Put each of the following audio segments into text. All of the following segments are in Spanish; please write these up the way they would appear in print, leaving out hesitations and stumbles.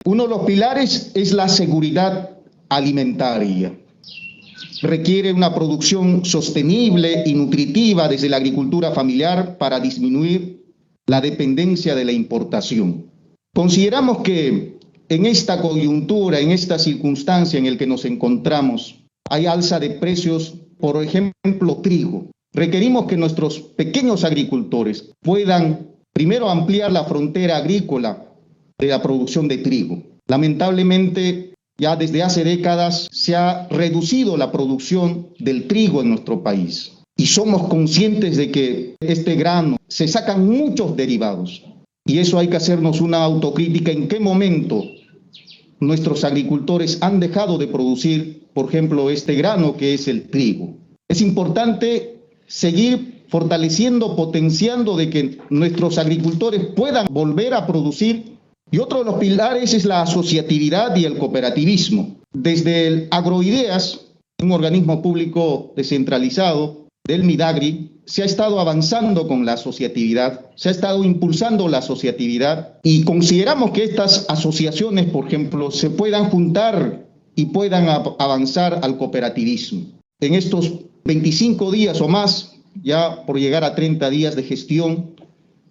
Uno de los pilares es la seguridad alimentaria. Requiere una producción sostenible y nutritiva desde la agricultura familiar para disminuir la dependencia de la importación. Consideramos que en esta coyuntura, en esta circunstancia en la que nos encontramos, hay alza de precios, por ejemplo, trigo. Requerimos que nuestros pequeños agricultores puedan primero ampliar la frontera agrícola de la producción de trigo. Lamentablemente, ya desde hace décadas se ha reducido la producción del trigo en nuestro país. Y somos conscientes de que este grano se sacan muchos derivados. Y eso hay que hacernos una autocrítica en qué momento nuestros agricultores han dejado de producir, por ejemplo, este grano que es el trigo. Es importante seguir fortaleciendo, potenciando de que nuestros agricultores puedan volver a producir. Y otro de los pilares es la asociatividad y el cooperativismo. Desde el Agroideas, un organismo público descentralizado del Midagri, se ha estado avanzando con la asociatividad, se ha estado impulsando la asociatividad y consideramos que estas asociaciones, por ejemplo, se puedan juntar y puedan avanzar al cooperativismo. En estos 25 días o más, ya por llegar a 30 días de gestión,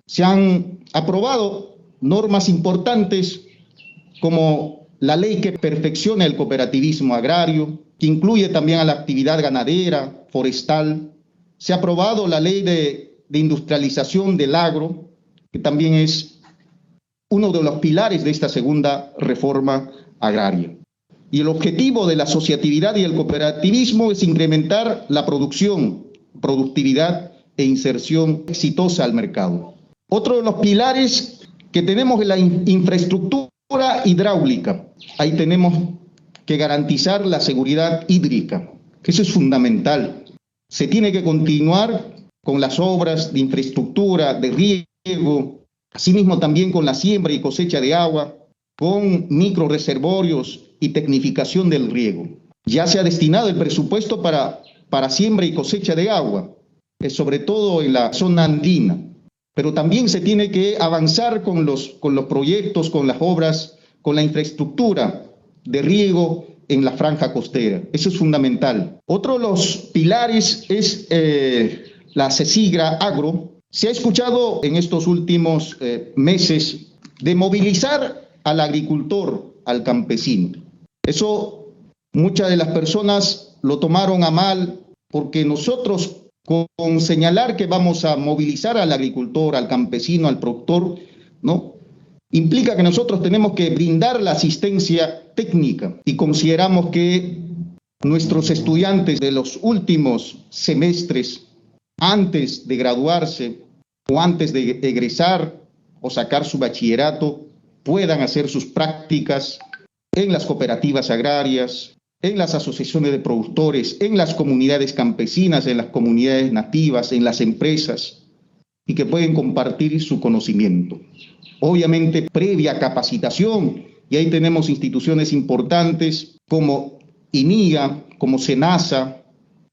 se han aprobado normas importantes como la ley que perfecciona el cooperativismo agrario, que incluye también a la actividad ganadera, forestal. Se ha aprobado la ley de industrialización del agro, que también es uno de los pilares de esta segunda reforma agraria. Y el objetivo de la asociatividad y el cooperativismo es incrementar la producción, productividad e inserción exitosa al mercado. Otro de los pilares que tenemos es la infraestructura hidráulica. Ahí tenemos que garantizar la seguridad hídrica, que eso es fundamental. Se tiene que continuar con las obras de infraestructura, de riego, asimismo también con la siembra y cosecha de agua, con microreservorios y tecnificación del riego. Ya se ha destinado el presupuesto para siembra y cosecha de agua, sobre todo en la zona andina. Pero también se tiene que avanzar con los proyectos, con las obras, con la infraestructura de riego en la franja costera. Eso es fundamental. Otro de los pilares es la CECIGRA Agro. Se ha escuchado en estos últimos meses de movilizar al agricultor, al campesino. Eso muchas de las personas lo tomaron a mal porque nosotros con señalar que vamos a movilizar al agricultor, al campesino, al productor, ¿no? Implica que nosotros tenemos que brindar la asistencia técnica y consideramos que nuestros estudiantes de los últimos semestres, antes de graduarse o antes de egresar o sacar su bachillerato, puedan hacer sus prácticas en las cooperativas agrarias, en las asociaciones de productores, en las comunidades campesinas, en las comunidades nativas, en las empresas, y que pueden compartir su conocimiento. Obviamente, previa capacitación, y ahí tenemos instituciones importantes como INIA, como SENASA,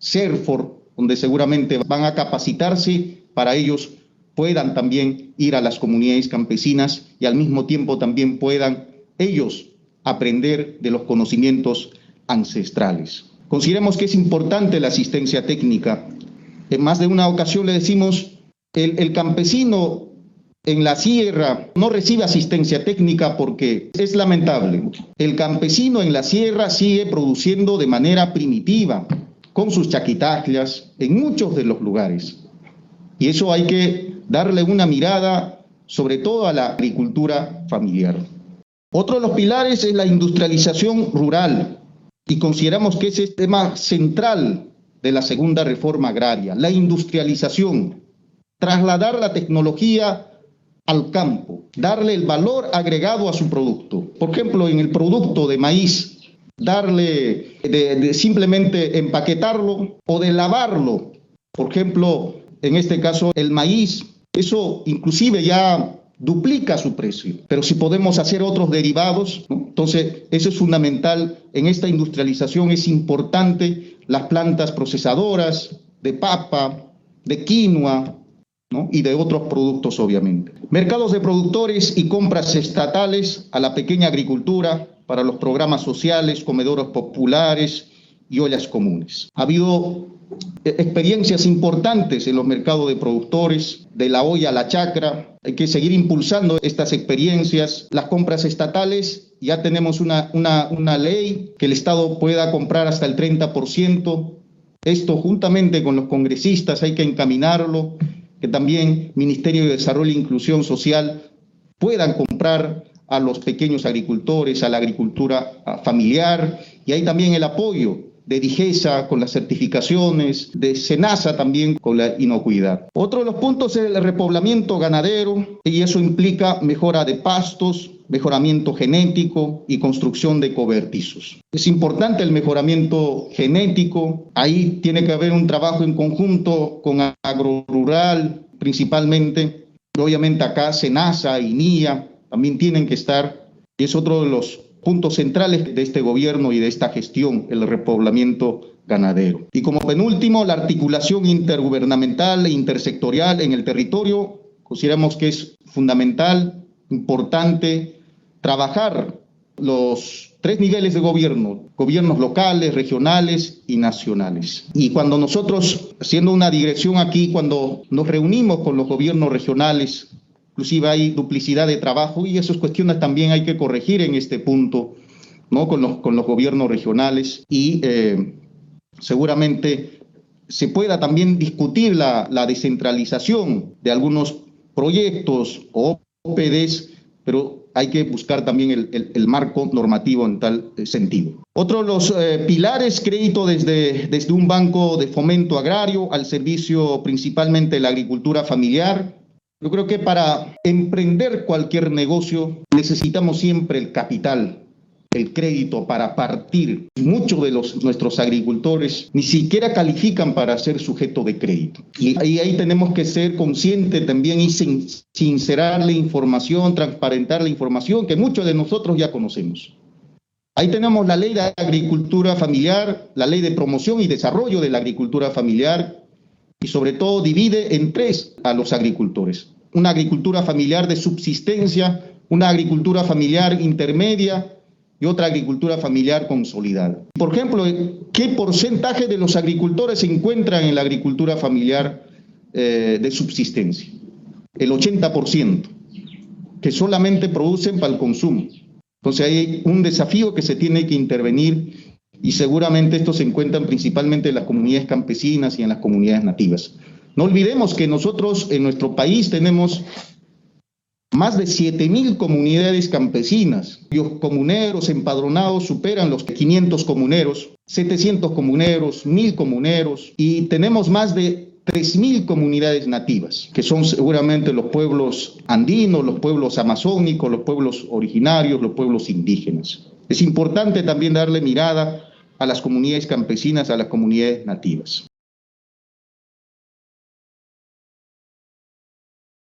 CERFOR, donde seguramente van a capacitarse para ellos puedan también ir a las comunidades campesinas y al mismo tiempo también puedan ellos aprender de los conocimientos ancestrales. Consideramos que es importante la asistencia técnica. En más de una ocasión le decimos, el campesino en la sierra no recibe asistencia técnica porque es lamentable. El campesino en la sierra sigue produciendo de manera primitiva, con sus chaquitaclias, en muchos de los lugares. Y eso hay que darle una mirada, sobre todo a la agricultura familiar. Otro de los pilares es la industrialización rural. Y consideramos que ese es el tema central de la segunda reforma agraria, la industrialización, trasladar la tecnología al campo, darle el valor agregado a su producto. Por ejemplo, en el producto de maíz, darle de simplemente empaquetarlo o de lavarlo. Por ejemplo, en este caso el maíz, eso inclusive ya duplica su precio, pero si podemos hacer otros derivados, ¿no? Entonces eso es fundamental. En esta industrialización es importante las plantas procesadoras de papa, de quinoa, ¿no? Y de otros productos, obviamente. Mercados de productores y compras estatales a la pequeña agricultura para los programas sociales, comedores populares y ollas comunes. Ha habido experiencias importantes en los mercados de productores, de la olla a la chacra. Hay que seguir impulsando estas experiencias. Las compras estatales, ya tenemos una ley que el Estado pueda comprar hasta el 30%. Esto juntamente con los congresistas hay que encaminarlo, que también Ministerio de Desarrollo e Inclusión Social puedan comprar a los pequeños agricultores, a la agricultura familiar, y hay también el apoyo de DIGESA con las certificaciones, de SENASA también con la inocuidad. Otro de los puntos es el repoblamiento ganadero, y eso implica mejora de pastos, mejoramiento genético y construcción de cobertizos. Es importante el mejoramiento genético, ahí tiene que haber un trabajo en conjunto con Agrorural principalmente, obviamente acá SENASA y NIA también tienen que estar, y es otro de los puntos centrales de este gobierno y de esta gestión, el repoblamiento ganadero. Y como penúltimo, la articulación intergubernamental e intersectorial en el territorio. Consideramos que es fundamental, importante, trabajar los 3 niveles de gobierno, gobiernos locales, regionales y nacionales. Y cuando nosotros, haciendo una dirección aquí, cuando nos reunimos con los gobiernos regionales, inclusive hay duplicidad de trabajo y esas cuestiones también hay que corregir en este punto, ¿no? Con los gobiernos regionales y seguramente se pueda también discutir la descentralización de algunos proyectos o OPDs, pero hay que buscar también el marco normativo en tal sentido. Otro de los pilares, crédito desde un banco de fomento agrario al servicio principalmente de la agricultura familiar. Yo creo que para emprender cualquier negocio necesitamos siempre el capital, el crédito para partir. Muchos de nuestros agricultores ni siquiera califican para ser sujeto de crédito. Y ahí tenemos que ser conscientes también y sincerar la información, transparentar la información que muchos de nosotros ya conocemos. Ahí tenemos la ley de agricultura familiar, la ley de promoción y desarrollo de la agricultura familiar, y sobre todo divide en 3 a los agricultores. Una agricultura familiar de subsistencia, una agricultura familiar intermedia y otra agricultura familiar consolidada. Por ejemplo, ¿qué porcentaje de los agricultores se encuentran en la agricultura familiar de subsistencia? El 80%, que solamente producen para el consumo. Entonces hay un desafío que se tiene que intervenir y seguramente estos se encuentran principalmente en las comunidades campesinas y en las comunidades nativas. No olvidemos que nosotros en nuestro país tenemos más de 7.000 comunidades campesinas. Los comuneros empadronados superan los 500 comuneros, 700 comuneros, 1.000 comuneros, y tenemos más de 3.000 comunidades nativas, que son seguramente los pueblos andinos, los pueblos amazónicos, los pueblos originarios, los pueblos indígenas. Es importante también darle mirada a las comunidades campesinas, a las comunidades nativas.